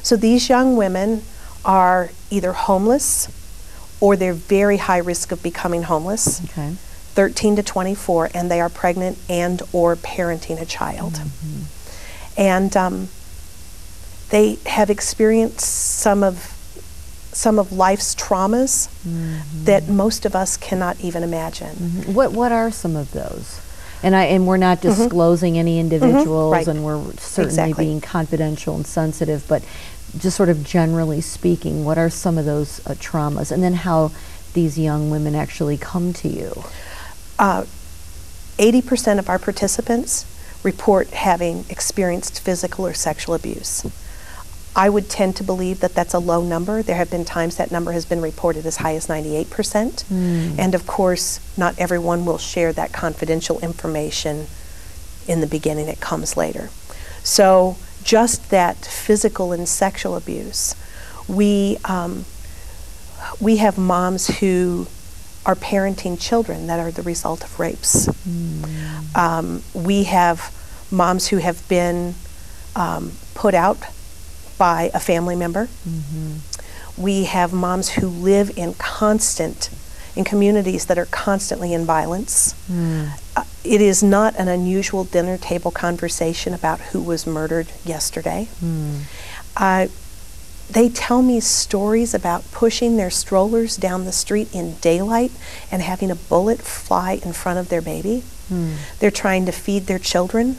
So these young women are either homeless or they're very high risk of becoming homeless, Okay. 13 to 24, and they are pregnant and or parenting a child. Mm-hmm. And they have experienced some of life's traumas Mm-hmm. that most of us cannot even imagine. Mm-hmm. What are some of those? And we're not disclosing any individuals, Right. and we're certainly Exactly. being confidential and sensitive, but just sort of generally speaking, what are some of those traumas, and then how these young women actually come to you? 80% of our participants report having experienced physical or sexual abuse. I would tend to believe that that's a low number. There have been times that number has been reported as high as 98%. And of course, not everyone will share that confidential information in the beginning. It comes later. So just that physical and sexual abuse, we have moms who are parenting children that are the result of rapes. We have moms who have been put out by a family member. We have moms who live in communities that are constantly in violence. It is not an unusual dinner table conversation about who was murdered yesterday. They tell me stories about pushing their strollers down the street in daylight and having a bullet fly in front of their baby. They're trying to feed their children.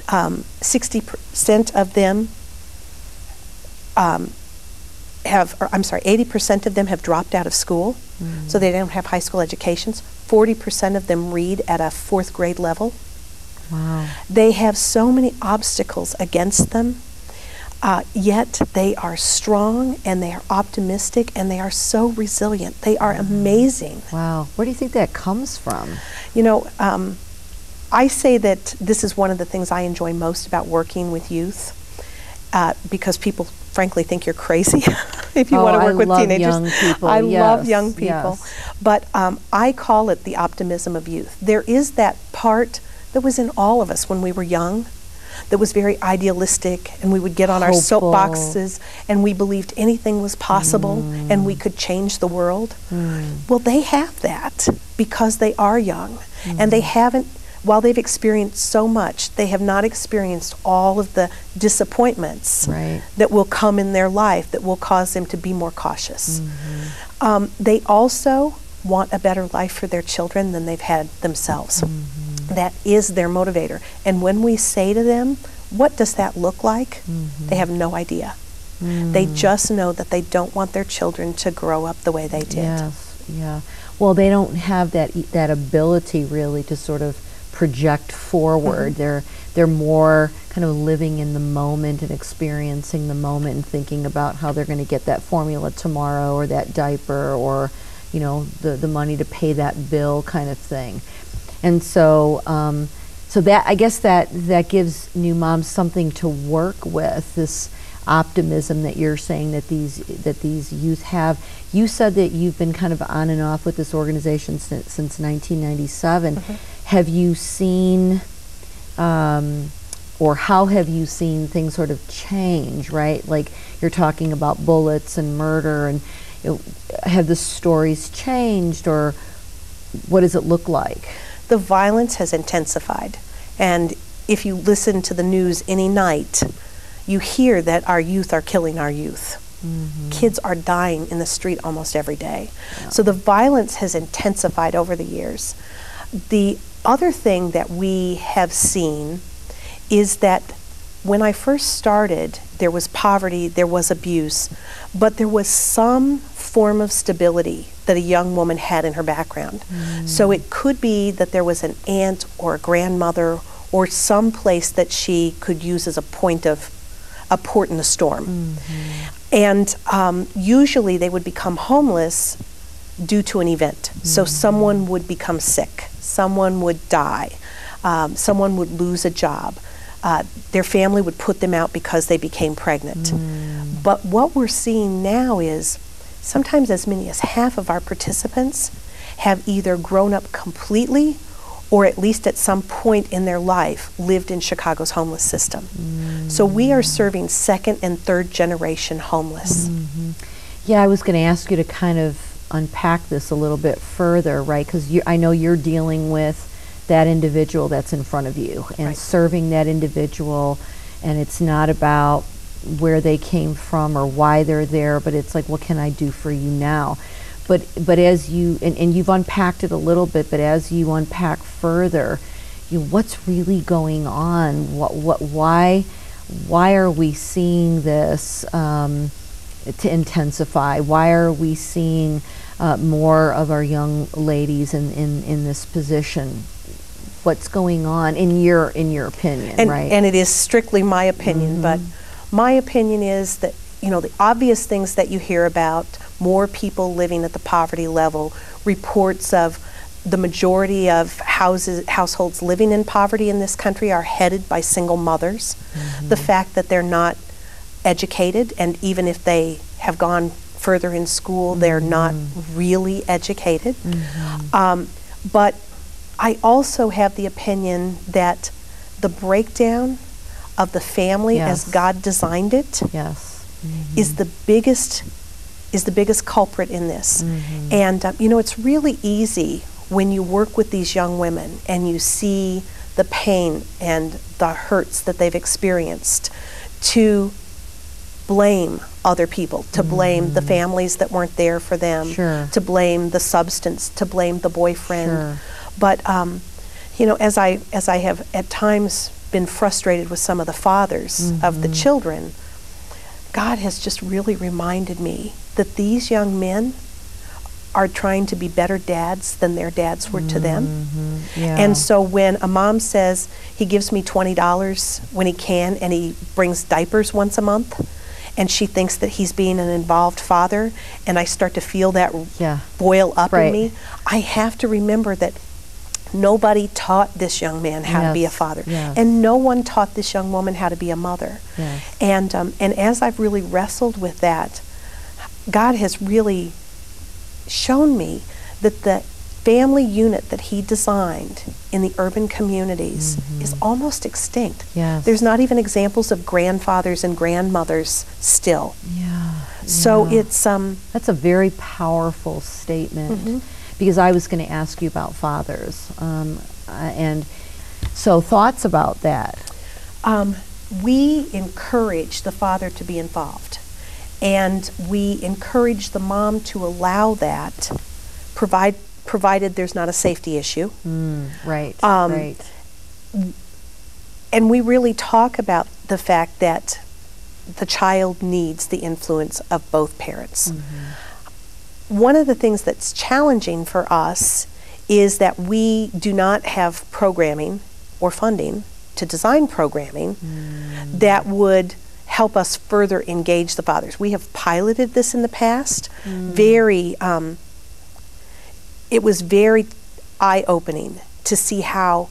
60% of them 80% of them have dropped out of school, so they don't have high school educations. 40% of them read at a 4th grade level. Wow. They have so many obstacles against them, yet they are strong and they are optimistic and they are so resilient. They are amazing. Wow. Where do you think that comes from? You know, I say that this is one of the things I enjoy most about working with youth, because people frankly think you're crazy if you want to work with teenagers. Young people. I Yes, love young people. yes. But I call it the optimism of youth. There is that part that was in all of us when we were young that was very idealistic, and we would get on our Hopeful. soapboxes and we believed anything was possible and we could change the world. Well, they have that because they are young, and they haven't, while they've experienced so much, they have not experienced all of the disappointments that will come in their life that will cause them to be more cautious. They also want a better life for their children than they've had themselves. That is their motivator. And when we say to them, what does that look like? They have no idea. They just know that they don't want their children to grow up the way they did. Yes, yeah. Well, they don't have that ability really to sort of project forward. They're more kind of living in the moment and experiencing the moment and thinking about how they're going to get that formula tomorrow, or that diaper, or you know, the money to pay that bill kind of thing. And so so that, I guess that gives new moms something to work with, this optimism that you're saying that these youth have. You said that you've been kind of on and off with this organization since 1997. Have you seen, or how have you seen things sort of change, right? Like you're talking about bullets and murder, and have the stories changed, or what does it look like? The violence has intensified, and if you listen to the news any night, you hear that our youth are killing our youth. Kids are dying in the street almost every day. So the violence has intensified over the years. The other thing that we have seen is that when I first started, there was poverty, there was abuse, but there was some form of stability that a young woman had in her background. So it could be that there was an aunt or a grandmother or some place that she could use as a port in the storm. And usually they would become homeless due to an event. So someone would become sick, someone would die, someone would lose a job. Their family would put them out because they became pregnant. But what we're seeing now is sometimes as many as half of our participants have either grown up completely or at least at some point in their life, lived in Chicago's homeless system. So we are serving second and third generation homeless. Yeah, I was going to ask you to kind of unpack this a little bit further, right? Because I know you're dealing with that individual that's in front of you and serving that individual, and it's not about where they came from or why they're there, but it's like, what can I do for you now? But as you, and you've unpacked it a little bit, but as you unpack further, what's really going on? Why are we seeing this to intensify? Why are we seeing more of our young ladies in this position? What's going on in your opinion, right? And it is strictly my opinion, but my opinion is that, the obvious things that you hear about, more people living at the poverty level, reports of the majority of households living in poverty in this country are headed by single mothers. The fact that they're not educated, and even if they have gone further in school, they're not really educated. But I also have the opinion that the breakdown of the family as God designed it is the biggest culprit in this. And it's really easy when you work with these young women and you see the pain and the hurts that they've experienced to blame other people, to blame the families that weren't there for them, to blame the substance, to blame the boyfriend. But as I have at times been frustrated with some of the fathers of the children, God has just really reminded me that these young men are trying to be better dads than their dads were to them. And so when a mom says he gives me $20 when he can and he brings diapers once a month, and she thinks that he's being an involved father, and I start to feel that boil up in me, I have to remember that nobody taught this young man how to be a father, and no one taught this young woman how to be a mother. And as I've really wrestled with that, God has really shown me that the family unit that he designed in the urban communities is almost extinct. There's not even examples of grandfathers and grandmothers still. So it's that's a very powerful statement. Because I was going to ask you about fathers, and so thoughts about that. We encourage the father to be involved, and we encourage the mom to allow that, provided there's not a safety issue. Right. And we really talk about the fact that the child needs the influence of both parents. One of the things that's challenging for us is that we do not have programming or funding to design programming that would help us further engage the fathers. We have piloted this in the past. It was very eye-opening to see how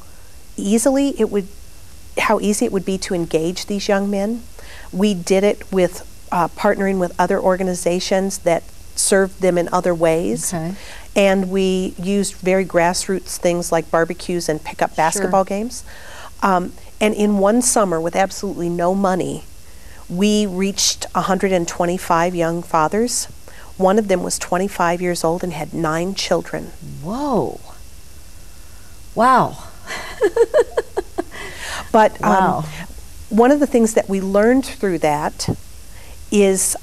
easy it would be to engage these young men. We did it with partnering with other organizations that served them in other ways. And we used very grassroots things like barbecues and pickup basketball games. And in one summer, with absolutely no money, we reached 125 young fathers. One of them was 25 years old and had 9 children. Whoa. Wow. But one of the things that we learned through that is,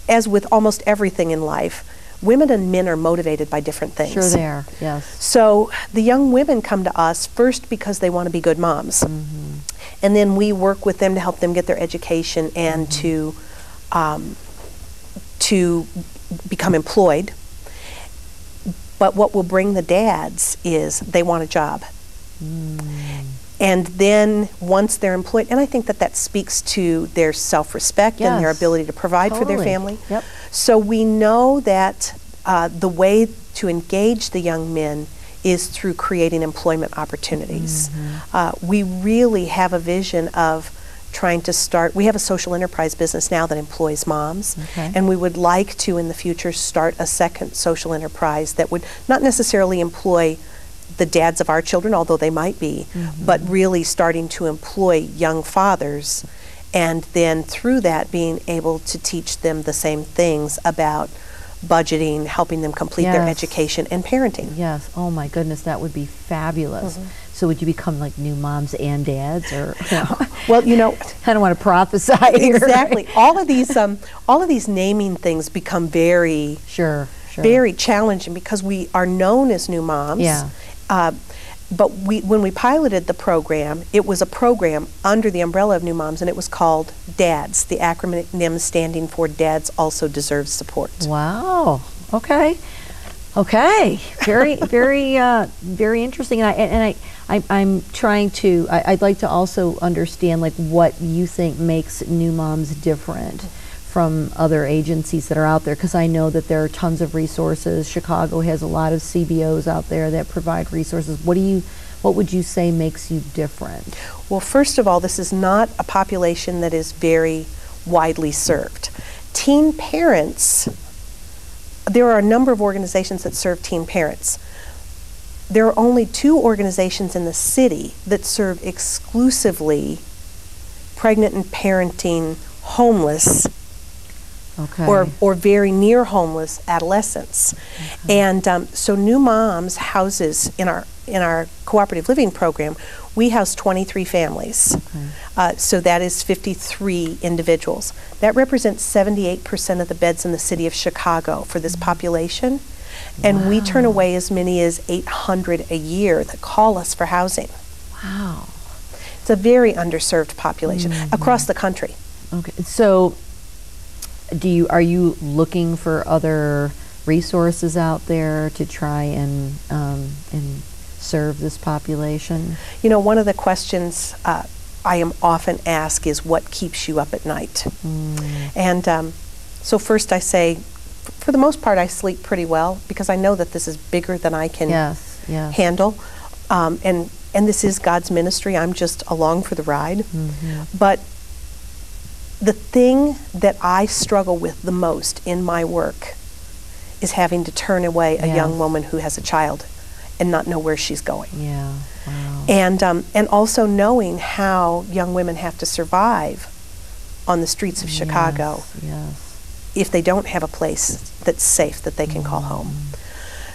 as with almost everything in life, women and men are motivated by different things. Sure they are, yes. So the young women come to us first because they want to be good moms. And then we work with them to help them get their education and to become employed. But what will bring the dads is they want a job. And then once they're employed, and I think that speaks to their self-respect and their ability to provide for their family. So we know that the way to engage the young men is through creating employment opportunities. We really have a vision of trying to start, we have a social enterprise business now that employs moms, and we would like to in the future start a second social enterprise that would not necessarily employ the dads of our children, although they might be, but really starting to employ young fathers, and then through that being able to teach them the same things about budgeting, helping them complete their education, and parenting. Yes. Oh my goodness, that would be fabulous. So would you become like new moms and dads, or? Well, you know, I don't want to prophesy here. Exactly. All of these naming things become very very challenging because we are known as new moms. Yeah. But when we piloted the program, it was a program under the umbrella of New Moms, and it was called DADS, the acronym standing for Dads Also Deserve Support. Wow. Okay. Okay. Very, very interesting. And I'm trying to. I'd like to also understand like what you think makes New Moms different from other agencies that are out there, because I know that there are tons of resources. Chicago has a lot of CBOs out there that provide resources. What would you say makes you different? Well, first of all, this is not a population that is very widely served. Teen parents, there are a number of organizations that serve teen parents. There are only 2 organizations in the city that serve exclusively pregnant and parenting homeless or very near homeless adolescents. And so New Moms houses, in our cooperative living program, we house 23 families. So that is 53 individuals. That represents 78% of the beds in the city of Chicago for this population. And we turn away as many as 800 a year that call us for housing. Wow. It's a very underserved population across the country. Okay. So are you looking for other resources out there to try and serve this population? You know, one of the questions I am often asked is, what keeps you up at night? And so first I say, for the most part, I sleep pretty well because I know that this is bigger than I can handle. And this is God's ministry. I'm just along for the ride. But the thing that I struggle with the most in my work is having to turn away a young woman who has a child and not know where she's going. Wow. And also knowing how young women have to survive on the streets of Chicago if they don't have a place that's safe that they can call home.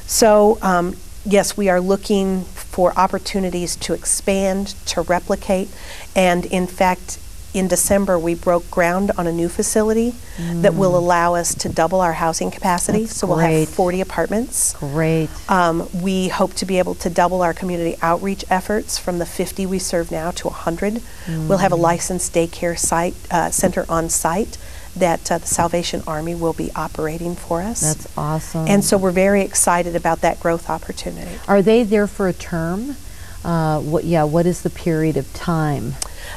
So yes, we are looking for opportunities to expand, to replicate, and in fact, in December, we broke ground on a new facility that will allow us to double our housing capacity. That's so we'll have 40 apartments. Great. We hope to be able to double our community outreach efforts from the 50 we serve now to 100. We'll have a licensed daycare center on site that the Salvation Army will be operating for us. That's awesome. And so we're very excited about that growth opportunity. Are they there for a term? What is the period of time?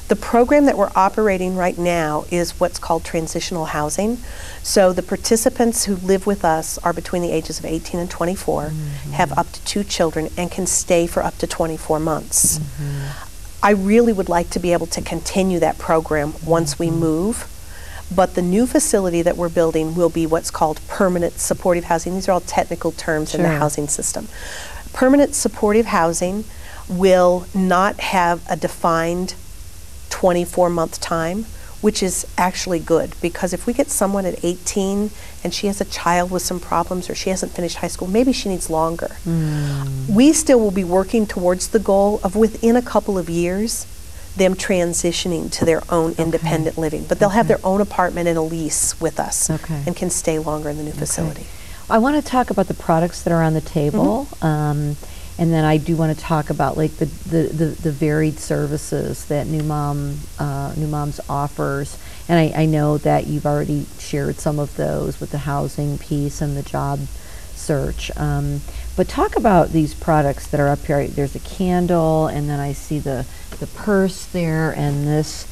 The program that we're operating right now is what's called transitional housing. So the participants who live with us are between the ages of 18 and 24, have up to 2 children, and can stay for up to 24 months. I really would like to be able to continue that program once we move, but the new facility that we're building will be what's called permanent supportive housing. These are all technical terms in the housing system. Permanent supportive housing will not have a defined 24-month time, which is actually good, because if we get someone at 18 and she has a child with some problems or she hasn't finished high school, maybe she needs longer. We still will be working towards the goal of within a couple of years them transitioning to their own independent living, but they'll have their own apartment and a lease with us and can stay longer in the new facility. I want to talk about the products that are on the table. And then I do want to talk about like the varied services that New Moms offers. And I know that you've already shared some of those with the housing piece and the job search. But talk about these products that are up here. There's a candle, and then I see the purse there, and this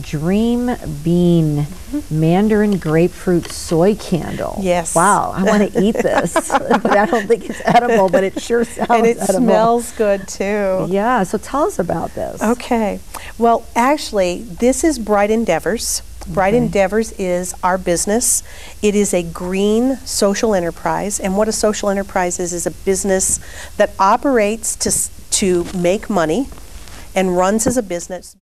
Dream Bean Mandarin Grapefruit Soy Candle. Yes. Wow, I want to eat this. But I don't think it's edible, but it sure sounds and it edible. Smells good too. Yeah, so tell us about this. Okay. Well, actually, this is Bright Endeavors. Bright Endeavors is our business. It is a green social enterprise, and what a social enterprise is a business that operates to make money and runs as a business.